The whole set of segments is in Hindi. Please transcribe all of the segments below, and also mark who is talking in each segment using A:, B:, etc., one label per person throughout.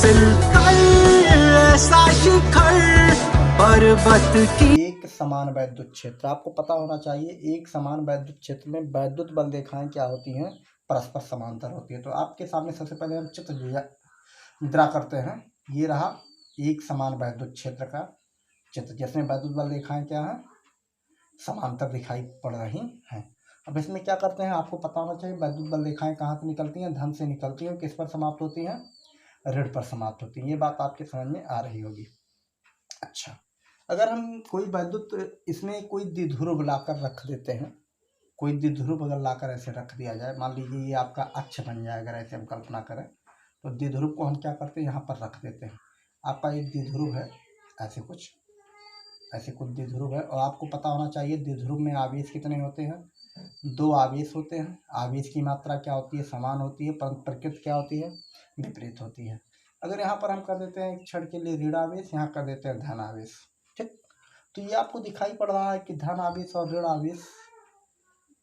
A: हासिल कर ऐसा शिखर पर्वत की।
B: एक समान वैद्युत क्षेत्र, आपको पता होना चाहिए एक समान वैद्युत क्षेत्र में वैद्युत बल रेखाएं क्या होती हैं, परस्पर समांतर होती है। तो आपके सामने सबसे पहले हम चित्र ड्रा करते हैं। ये रहा एक समान वैद्युत क्षेत्र का चित्र, जिसमें वैद्युत बल रेखाएं क्या है, समांतर दिखाई पड़ रही हैं। अब इसमें क्या करते हैं, आपको पता होना चाहिए वैद्युत बल रेखाएं कहाँ से निकलती हैं, धन से निकलती हैं। किस पर समाप्त होती हैं, ऋण पर समाप्त होती हैं। ये बात आपके समझ में आ रही होगी। अच्छा, अगर हम कोई वैद्युत इसमें कोई द्विध्रुव लाकर रख देते हैं, कोई द्विध्रुव अगर लाकर ऐसे रख दिया जाए, मान लीजिए ये आपका अक्ष बन जाए, अगर ऐसे हम कल्पना करें तो द्विध्रुव को हम क्या करते हैं, यहाँ पर रख देते हैं। आपका एक द्विध्रुव है, ऐसे कुछ द्विध्रुव है, और आपको पता होना चाहिए द्विध्रुव में आवेश कितने होते हैं, 2 आवेश होते हैं। आवेश की मात्रा क्या होती है, समान होती है, परंतु प्रकृति क्या होती है, विपरीत होती है। अगर यहाँ पर हम कर देते हैं एक क्षण के लिए ऋण आवेश, यहाँ कर देते हैं धन आवेश, ठीक। तो ये आपको दिखाई पड़ रहा है कि धन आवेश और ऋण आवेश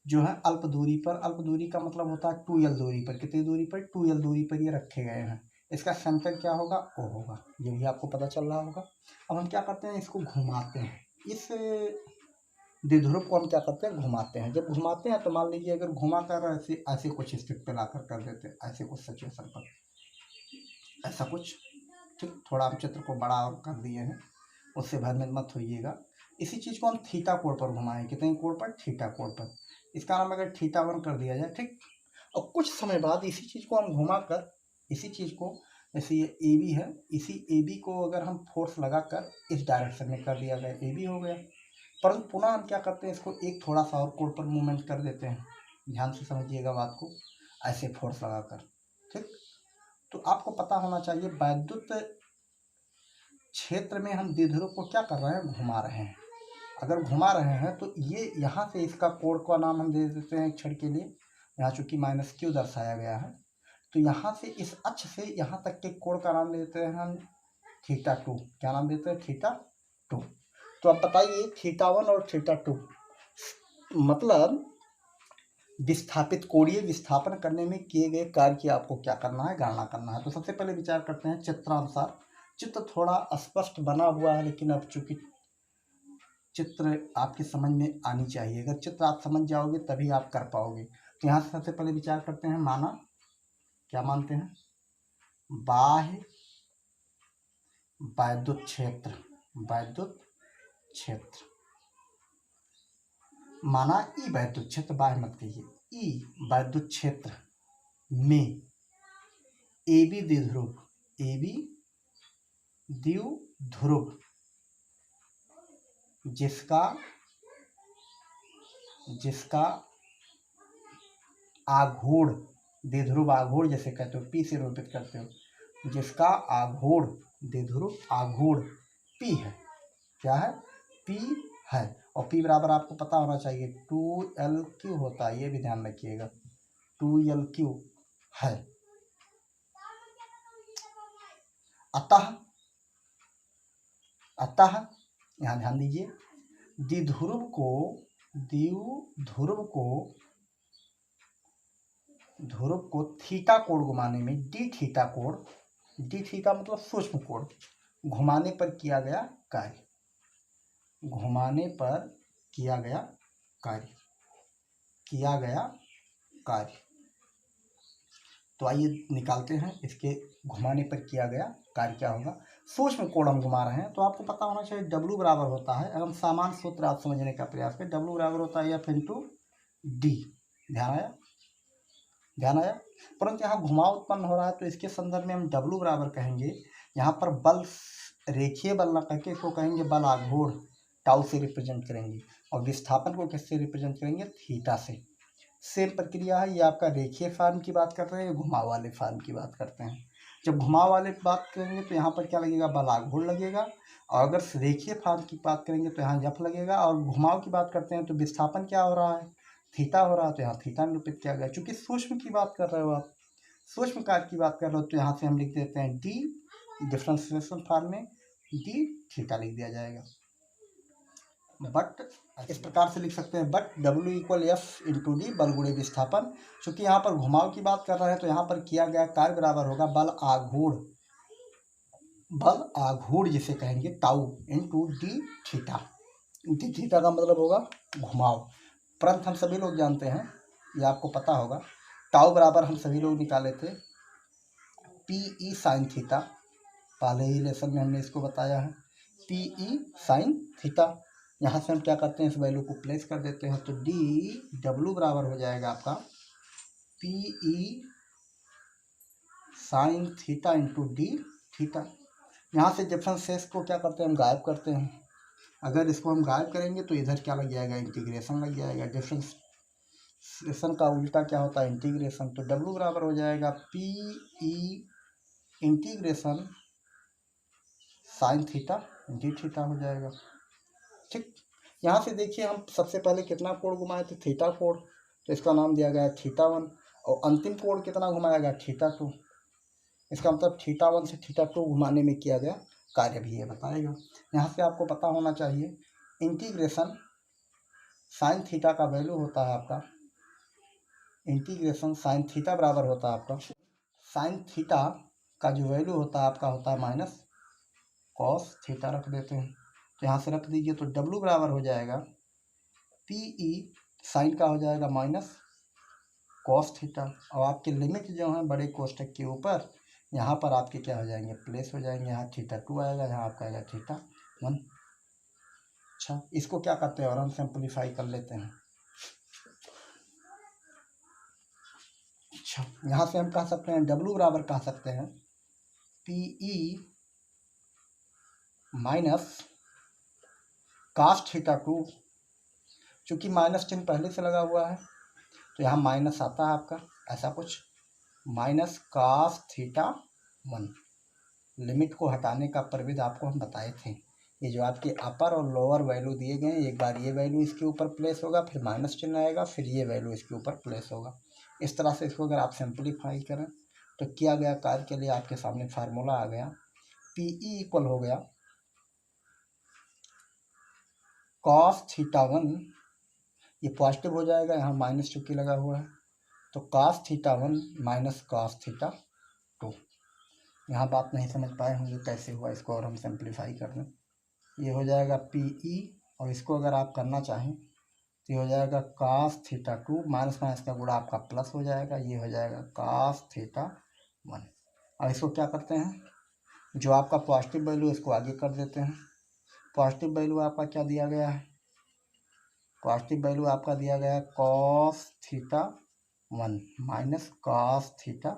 B: जो है अल्प दूरी पर, अल्प दूरी का मतलब होता है 2l दूरी पर, कितनी दूरी पर, 2l दूरी पर ये रखे गए हैं। इसका सेंटर क्या होगा, O होगा, ये भी आपको पता चल रहा होगा। अब हम क्या करते हैं, इसको घुमाते हैं, इस द्विध्रुव को हम क्या करते हैं, घुमाते हैं। जब घुमाते हैं तो मान लीजिए अगर घुमा कर ऐसे ऐसे कुछ स्थिति पे लाकर कर देते हैं, ऐसे कुछ सिचुएशन पर, ऐसा कुछ, ठीक। थोड़ा हम चित्र को बड़ा कर दिए हैं, उससे भ्रमित मत होइएगा। इसी चीज़ को हम थीटा कोण पर घुमाएं, कितने कोण पर, थीटा कोण पर। इसका नाम अगर θ1 कर दिया जाए, ठीक। और कुछ समय बाद इसी चीज़ को हम घुमा कर, इसी चीज़ को, जैसे ये AB है, इसी AB को अगर हम फोर्स लगाकर इस डायरेक्शन में कर दिया गया, AB हो गया। परंतु पुनः हम क्या करते हैं, इसको एक थोड़ा सा और कोण पर मूवमेंट कर देते हैं। ध्यान से समझिएगा बात को, ऐसे फोर्स लगाकर, ठीक। तो आपको पता होना चाहिए वैद्युत क्षेत्र में हम द्विध्रुव को क्या कर रहे हैं, घुमा रहे हैं। अगर घुमा रहे हैं तो ये यहाँ से इसका कोण का नाम हम दे देते हैं एक क्षण के लिए, यहाँ चूंकि -q दर्शाया गया है, तो यहाँ से इस अक्ष से यहाँ तक के कोण का नाम देते हैं हम θ2। क्या नाम देते हैं, θ2। तो अब बताइए θ1 और θ2 मतलब विस्थापित, कोणीय विस्थापन करने में किए गए कार्य की आपको क्या करना है, गणना करना है। तो सबसे पहले विचार करते हैं चित्रानुसार। चित्र थोड़ा स्पष्ट बना हुआ है, लेकिन अब चूंकि चित्र आपकी समझ में आनी चाहिए, अगर चित्र आप समझ जाओगे तभी आप कर पाओगे। तो यहाँ से सबसे पहले विचार करते हैं, माना क्या मानते हैं, बाह्य वैद्युत क्षेत्र, वैद्युत क्षेत्र माना ई वैद्युत क्षेत्र, बाह्य मत कहिए, ई वैद्युत क्षेत्र में AB द्विध्रुव, AB द्विध्रुव जिसका आघूर्ण, द्विध्रुव आघूर्ण जैसे कहते हो, P से निरूपित करते हो, जिसका आघूर्ण, द्विध्रुव आघूर्ण P है। क्या है, P है। और P बराबर आपको पता होना चाहिए 2Lq होता है, ये भी ध्यान रखिएगा, 2Lq है। अतः यहाँ ध्यान दीजिए, द्विध्रुव को थीटा कोण घुमाने में, डी थीटा कोण, डी थीटा मतलब सूक्ष्म कोण, घुमाने पर किया गया कार्य, घुमाने पर किया गया कार्य। तो आइए निकालते हैं, इसके घुमाने पर किया गया कार्य क्या होगा। सूक्ष्म कोण हम घुमा रहे हैं, तो आपको पता होना चाहिए W बराबर होता है, अगर हम सामान्य सूत्र आप समझने का प्रयास करें, W बराबर होता है F × D। ध्यान आया। परंतु यहाँ घुमाव उत्पन्न हो रहा है, तो इसके संदर्भ में हम W बराबर कहेंगे, यहाँ पर बल रेखीय बल न करके इसको कहेंगे बल आघूर्ण, टाउ से रिप्रेजेंट करेंगे, और विस्थापन को किससे रिप्रेजेंट करेंगे, थीटा से। सेम प्रक्रिया है, ये आपका रेखीय फॉर्म की बात कर रहे हैं, घुमाव वाले फॉर्म की बात करते हैं। जब घुमाव वाले बात करेंगे तो यहाँ पर क्या लगेगा, बल आघूर्ण लगेगा, और अगर रेखीय फॉर्म की बात करेंगे तो यहाँ F लगेगा, और घुमाव की बात करते हैं तो विस्थापन क्या हो रहा है, थीटा हो रहा है, तो यहाँ थीटा निरूपित किया गया। चूंकि सूक्ष्म की बात कर रहे हो आप, सूक्ष्म कार्य की बात कर रहे हो, तो यहाँ से हम लिख देते हैं D, डिफरेंशिएशन फॉर्म में D थीटा लिख दिया जाएगा। बट इस प्रकार से लिख सकते हैं, बट W = F × D, बल गुणे विस्थापन। चूंकि यहाँ पर घुमाव की बात कर रहे हैं, तो यहाँ पर किया गया कार्य बराबर होगा बल आघूर्ण बल आघूर्ण जिसे कहेंगे tau into D theta. D theta का मतलब होगा घुमाव। परंतु हम सभी लोग जानते हैं, ये आपको पता होगा, टाउ बराबर हम सभी लोग निकाले थे पी ई साइन थीटा। पहले ही लेसन में हमने इसको बताया है, पी ई साइन थीटा। यहाँ से हम क्या करते हैं, इस वैल्यू को प्लेस कर देते हैं, तो डी डब्ल्यू बराबर हो जाएगा आपका P E sine theta into D theta. यहाँ से डिफरेंसेस को क्या करते हैं, हम गायब करते हैं। अगर इसको हम गायब करेंगे तो इधर क्या लग जाएगा, इंटीग्रेशन लग जाएगा। डिफरेंशिएशन का उल्टा क्या होता है, इंटीग्रेशन। तो डब्ल्यू बराबर हो जाएगा P E integration sine theta D theta हो जाएगा। ठीक, यहाँ से देखिए हम सबसे पहले कितना कोण घुमाए थे, थीटा कोण, तो इसका नाम दिया गया है थीटा 1। और अंतिम कोण कितना घुमाया गया, थीटा 2। इसका मतलब थीटा 1 से थीटा 2 घुमाने में किया गया कार्य भी ये बताएगा। यहाँ से आपको पता होना चाहिए इंटीग्रेशन साइन थीटा का वैल्यू होता है आपका, इंटीग्रेशन साइन थीटा बराबर होता है आपका, साइन थीटा का जो वैल्यू होता है आपका होता है माइनस कॉस थीटा। रख देते हैं, तो यहाँ से रख दीजिए, तो डब्ल्यू बराबर हो जाएगा पी ई साइन का हो जाएगा माइनस कॉस थीटा। और आपके लिमिट जो है बड़े कोष्टक के ऊपर यहाँ पर आपके क्या हो जाएंगे, प्लेस हो जाएंगे। यहाँ थीटा 2 आएगा, यहाँ आपका आएगा थीटा 1। अच्छा, इसको क्या करते हैं और हम सिंप्लीफाई कर लेते हैं। अच्छा, यहाँ से हम कह सकते हैं डब्ल्यू बराबर कह सकते हैं P E minus cos theta 2। चूँकि माइनस चिन्ह पहले से लगा हुआ है तो यहाँ माइनस आता है आपका, ऐसा कुछ, माइनस कास थीटा 1। लिमिट को हटाने का प्रविधि आपको हम बताए थे। ये जो आपके अपर और लोअर वैल्यू दिए गए हैं, एक बार ये वैल्यू इसके ऊपर प्लेस होगा, फिर माइनस चिन्ह आएगा, फिर ये वैल्यू इसके ऊपर प्लेस होगा। इस तरह से इसको अगर आप सिंप्लीफाई करें तो किया गया कार्य के लिए आपके सामने फार्मूला आ गया, पी ई इक्वल हो गया कॉस थीटा 1, ये पॉजिटिव हो जाएगा, यहाँ माइनस चूँकि लगा हुआ है, तो cos theta 1 minus cos theta 2। यहाँ बात नहीं समझ पाए होंगे कैसे हुआ, इसको और हम सिंप्लीफाई कर दें, ये हो जाएगा पी ई, और इसको अगर आप करना चाहें तो ये हो जाएगा कॉस थीटा 2, माइनस माइनस का गुणा आपका प्लस हो जाएगा, ये हो जाएगा कॉस थीटा 1। और इसको क्या करते हैं, जो आपका पॉजिटिव वैल्यू इसको आगे कर देते हैं। पॉजिटिव वैल्यू आपका क्या दिया गया है, पॉजिटिव वैल्यू आपका दिया गया है cos theta 1 minus cos theta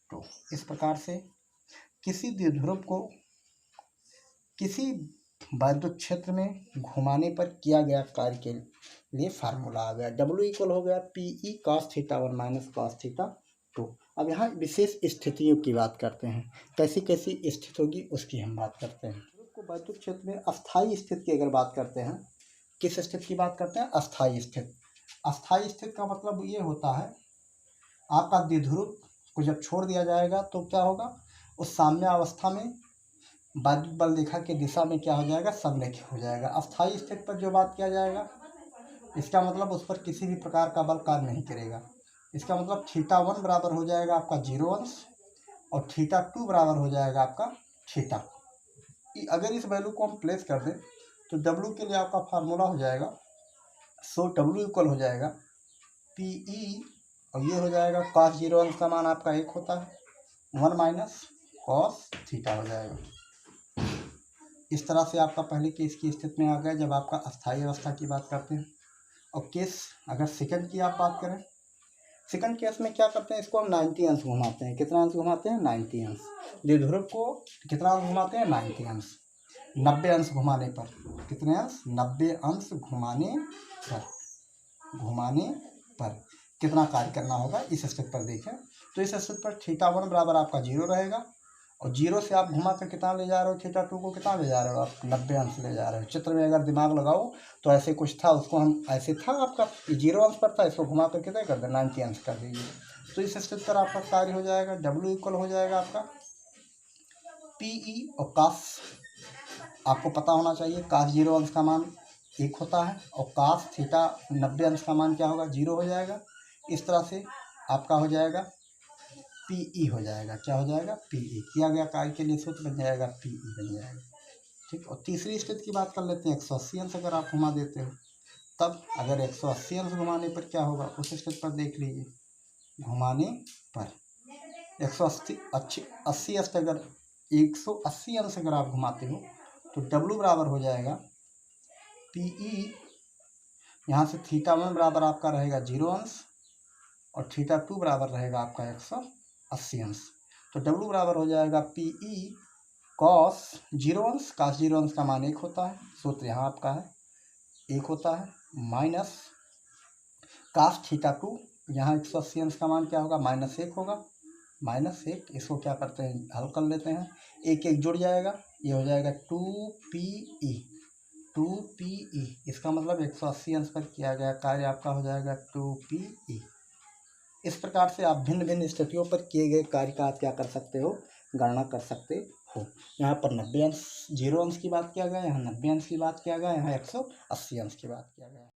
B: 2। इस प्रकार से किसी द्विध्रुव को किसी विद्युत क्षेत्र में घुमाने पर किया गया कार्य के लिए फार्मूला आ गया, डब्ल्यू इक्वल हो गया P E cos theta 1 minus cos theta 2। अब यहाँ विशेष स्थितियों की बात करते हैं, कैसी कैसी स्थिति होगी उसकी हम बात करते हैं। को विद्युत क्षेत्र में अस्थायी स्थिति की अगर बात करते हैं, किस स्थिति की बात करते हैं, अस्थायी स्थिति। अस्थायी स्थिति का मतलब ये होता है आपका द्विध्रुव को जब छोड़ दिया जाएगा तो क्या होगा, उस साम्य अवस्था में विद्युत बल रेखा की दिशा में क्या हो जाएगा, समलेख हो जाएगा। अस्थायी स्थिति पर जो बात किया जाएगा इसका मतलब उस पर किसी भी प्रकार का बल कार्य नहीं करेगा। इसका मतलब थीटा 1 बराबर हो जाएगा आपका 0 अंश और थीटा 2 बराबर हो जाएगा आपका थीटा। अगर इस वैल्यू को हम प्लेस कर दें तो डब्ल्यू के लिए आपका फार्मूला हो जाएगा, सो डब्ल्यू इक्वल हो जाएगा पी ई, और ये हो जाएगा कॉस 0 अंश का मान आपका 1 होता है, 1 माइनस कॉस थीटा हो जाएगा। इस तरह से आपका पहले केस की स्थिति में आ गया जब आपका अस्थायी अवस्था की बात करते हैं। और केस अगर सेकंड की आप बात करें, सेकंड केस में क्या करते हैं, इसको हम 90 अंश घुमाते हैं। कितना अंश घुमाते हैं, 90 अंश। द्विध्रुव को कितना अंश घुमाते हैं, 90 अंश। 90 अंश घुमाने पर कितने अंश, 90 अंश घुमाने पर कितना कार्य करना होगा, इस स्थिति पर देखें। तो इस स्थिति पर थीटा 1 बराबर आपका 0 रहेगा, और 0 से आप घुमा कर कितना ले जा रहे हो, थीटा 2 को कितना ले जा रहे हो आप, 90 अंश ले जा रहे हो। चित्र में अगर दिमाग लगाओ तो ऐसे कुछ था, उसको हम ऐसे था आपका 0 अंश पर था, इसको घुमा कर कितना कर दे, 90 अंश कर दीजिए। तो इस स्थिति पर आपका कार्य हो जाएगा, डब्ल्यू इक्वल हो जाएगा आपका पी ई, और कास आपको पता होना चाहिए, कास 0 अंश का मान 1 होता है, और कास थीटा 90 अंश का मान क्या होगा, 0 हो जाएगा। इस तरह से आपका हो जाएगा पीई हो जाएगा। क्या हो जाएगा? पीई। किया गया कार्य के लिए सूत्र बन जाएगा पीई बन जाएगा। ठीक। और तीसरी स्थिति की बात कर लेते हैं। 180 अंश अगर आप घुमा देते हो तब अगर 180 अंश घुमाने पर क्या होगा उस स्थिति पर देख लीजिए। घुमाने पर 180 अंश अगर 180 अंश अगर आप घुमाते हो तो डब्लू बराबर हो जाएगा पीई। यहाँ से θ1 बराबर आपका रहेगा 0 अंश और θ2 बराबर रहेगा आपका 180 अंश। तो डब्लू बराबर हो जाएगा पीई कॉस 0 अंश। कॉस 0 अंश का मान 1 होता है। सूत्र यहाँ आपका है 1 होता है। माइनस कॉस θ2, यहाँ 180 अंश का मान क्या होगा? -1 होगा। -1। इसको क्या करते हैं? हल कर लेते हैं। एक एक जुड़ जाएगा, ये हो जाएगा 2PE। 2PE इसका मतलब 180 अंश पर किया गया कार्य आपका हो जाएगा 2PE। इस प्रकार से आप भिन्न भिन्न स्थितियों पर किए गए कार्य का आप क्या कर सकते हो? गणना कर सकते हो। यहाँ पर 90 अंश 0 अंश की बात किया गया, यहाँ 90 अंश की बात किया गया, यहाँ 180 अंश की बात किया गया।